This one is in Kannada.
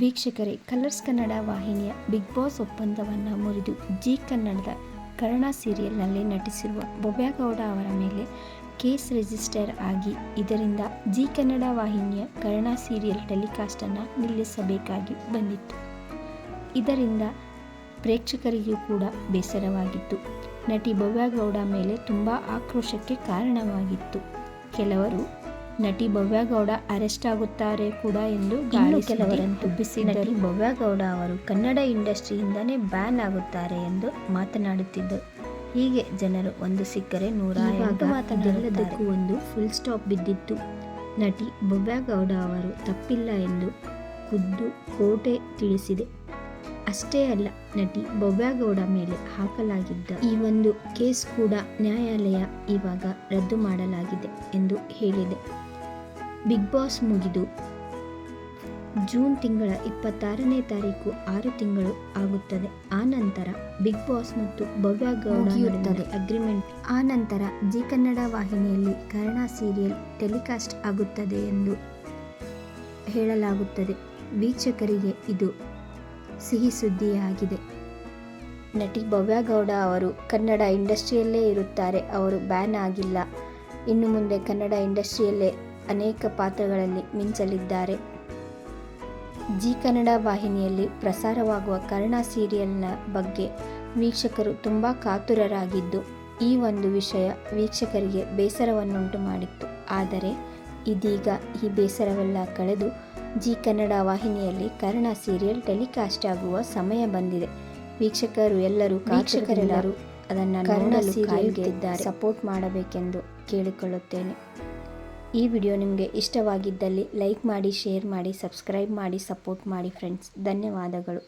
ವೀಕ್ಷಕರೇ, ಕಲರ್ಸ್ ಕನ್ನಡ ವಾಹಿನಿಯ ಬಿಗ್ ಬಾಸ್ ಒಪ್ಪಂದವನ್ನು ಮುರಿದು ಜಿ ಕನ್ನಡದ ಕರ್ಣ ಸೀರಿಯಲ್ನಲ್ಲಿ ನಟಿಸಿರುವ ಬೊಬ್ಯಾಗೌಡ ಅವರ ಮೇಲೆ ಕೇಸ್ ರಿಜಿಸ್ಟರ್ ಆಗಿ ಇದರಿಂದ ಜಿ ಕನ್ನಡ ವಾಹಿನಿಯ ಕರ್ಣ ಸೀರಿಯಲ್ ಟೆಲಿಕಾಸ್ಟನ್ನು ನಿಲ್ಲಿಸಬೇಕಾಗಿ ಬಂದಿತ್ತು. ಇದರಿಂದ ಪ್ರೇಕ್ಷಕರಿಗೂ ಕೂಡ ಬೇಸರವಾಗಿತ್ತು. ನಟಿ ಬೊಬ್ಯಾಗೌಡ ಮೇಲೆ ತುಂಬ ಆಕ್ರೋಶಕ್ಕೆ ಕಾರಣವಾಗಿತ್ತು. ಕೆಲವರು ನಟಿ ಬೊಬ್ಯಾಗೌಡ ಅರೆಸ್ಟ್ ಆಗುತ್ತಾರೆ ಕೂಡ ಎಂದು ಕೆಲವರಂತೂ ಬಿಸಿದರು. ಬೊಬ್ಯಾಗೌಡ ಅವರು ಕನ್ನಡ ಇಂಡಸ್ಟ್ರಿಯಿಂದನೇ ಬ್ಯಾನ್ ಆಗುತ್ತಾರೆ ಎಂದು ಮಾತನಾಡುತ್ತಿದ್ದರು. ಹೀಗೆ ಜನರು ಒಂದು ಸಿಕ್ಕರೆ 108 ಮಾತನಾಡುವುದಕ್ಕೂ ಒಂದು ಫುಲ್ ಸ್ಟಾಪ್ ಬಿದ್ದಿತ್ತು. ನಟಿ ಬೊಬ್ಯಾಗೌಡ ಅವರು ತಪ್ಪಿಲ್ಲ ಎಂದು ಖುದ್ದು ಕೋರ್ಟೇ ತಿಳಿಸಿದೆ. ಅಷ್ಟೇ ಅಲ್ಲ, ನಟಿ ಬೊಬ್ಯಾಗೌಡ ಮೇಲೆ ಹಾಕಲಾಗಿದ್ದ ಈ ಒಂದು ಕೇಸ್ ಕೂಡ ನ್ಯಾಯಾಲಯ ಇವಾಗ ರದ್ದು ಮಾಡಲಾಗಿದೆ ಎಂದು ಹೇಳಿದೆ. ಬಿಗ್ ಬಾಸ್ ಮುಗಿದು ಜೂನ್ ತಿಂಗಳ 26ನೇ ತಾರೀಕು 6 ತಿಂಗಳು ಆಗುತ್ತದೆ. ಆ ನಂತರ ಬಿಗ್ ಬಾಸ್ ಮತ್ತು ಬೊಬ್ಯಾಗೌಡ ನಡುವೆ ಅಗ್ರಿಮೆಂಟ್. ಆ ನಂತರ ಜಿ ಕನ್ನಡ ವಾಹಿನಿಯಲ್ಲಿ ಕರ್ಣ ಸೀರಿಯಲ್ ಟೆಲಿಕಾಸ್ಟ್ ಆಗುತ್ತದೆ ಎಂದು ಹೇಳಲಾಗುತ್ತದೆ. ವೀಕ್ಷಕರಿಗೆ ಇದು ಸಿಹಿ ಸುದ್ದಿಯಾಗಿದೆ. ನಟಿ ಬೊಬ್ಯಾಗೌಡ ಅವರು ಕನ್ನಡ ಇಂಡಸ್ಟ್ರಿಯಲ್ಲೇ ಇರುತ್ತಾರೆ. ಅವರು ಬ್ಯಾನ್ ಆಗಿಲ್ಲ. ಇನ್ನು ಮುಂದೆ ಕನ್ನಡ ಇಂಡಸ್ಟ್ರಿಯಲ್ಲೇ ಅನೇಕ ಪಾತ್ರಗಳಲ್ಲಿ ಮಿಂಚಲಿದ್ದಾರೆ. ಜಿ ಕನ್ನಡ ವಾಹಿನಿಯಲ್ಲಿ ಪ್ರಸಾರವಾಗುವ ಕರ್ಣ ಸೀರಿಯಲ್ನ ಬಗ್ಗೆ ವೀಕ್ಷಕರು ತುಂಬ ಕಾತುರರಾಗಿದ್ದು, ಈ ಒಂದು ವಿಷಯ ವೀಕ್ಷಕರಿಗೆ ಬೇಸರವನ್ನುಂಟು ಮಾಡಿತ್ತು. ಆದರೆ ಇದೀಗ ಈ ಬೇಸರವೆಲ್ಲ ಕಳೆದು ಜಿ ಕನ್ನಡ ವಾಹಿನಿಯಲ್ಲಿ ಕರ್ಣ ಸೀರಿಯಲ್ ಟೆಲಿಕಾಸ್ಟ್ ಆಗುವ ಸಮಯ ಬಂದಿದೆ. ವೀಕ್ಷಕರೆಲ್ಲರೂ ಅದನ್ನು ನೋಡಲು ಕಾಯುತ್ತಿದ್ದಾರೆ. ಸಪೋರ್ಟ್ ಮಾಡಬೇಕೆಂದು ಕೇಳಿಕೊಳ್ಳುತ್ತೇನೆ. ಈ ವಿಡಿಯೋ ನಿಮಗೆ ಇಷ್ಟವಾಗಿದ್ದಲ್ಲಿ ಲೈಕ್ ಮಾಡಿ, ಶೇರ್ ಮಾಡಿ, ಸಬ್ಸ್ಕ್ರೈಬ್ ಮಾಡಿ, ಸಪೋರ್ಟ್ ಮಾಡಿ ಫ್ರೆಂಡ್ಸ್. ಧನ್ಯವಾದಗಳು.